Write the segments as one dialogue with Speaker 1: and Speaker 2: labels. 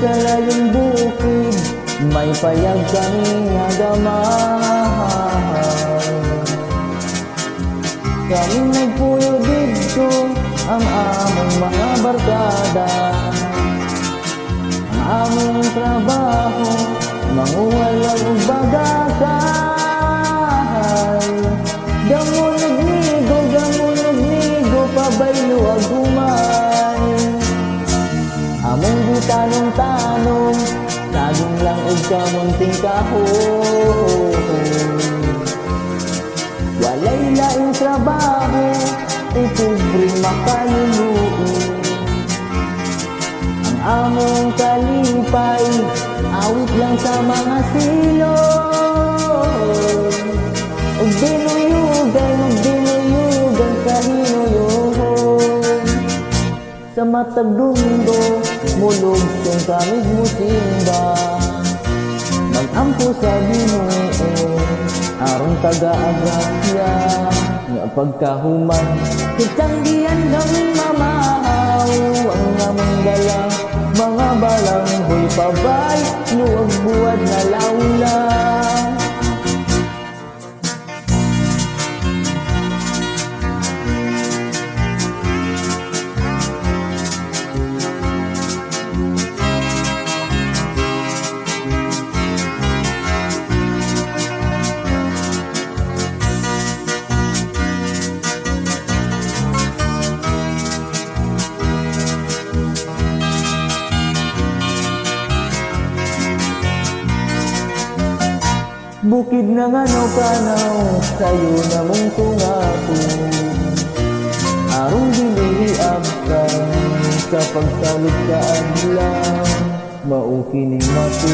Speaker 1: sa layong bukid, may payag kaming agamahan. Kaming nagpuyo dito ang among mga barkada. Ang among trabaho, manguwalag og bagakay. Gamo nagnigo, pabaylo agumay. Among gitanong-tanong, saging lang og kamunting kahon. Walay laing trabaho, ipubring makaluluin. Ang among kalipay, awit lang sa mga silong. Ug dinuyugan sa hinuyon. Sa matag dundo, mulog kung kamig musimba. Mag-ampo sa Ginoo, arong taga-agrasya. Nga pagkahuman, kitanggihan kaming mamahaw. Ang among galang, mga balang huy pabay, luwag buwad na laulang. Bukid na nga no kanaw, sayo na mong tungako. Arong dilihiabtan, sa pagsalog ka adlaw. Maukining matu,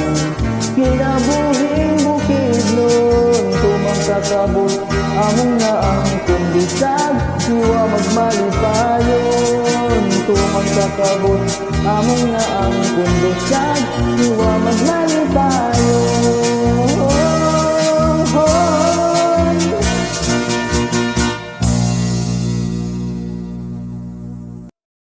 Speaker 1: kinabuhing bukid nun. Tumang kakabot, among naang kundisag, siwa magmalipayon. Tumang kakabot, among naang kundisag, siwa magmalipayon.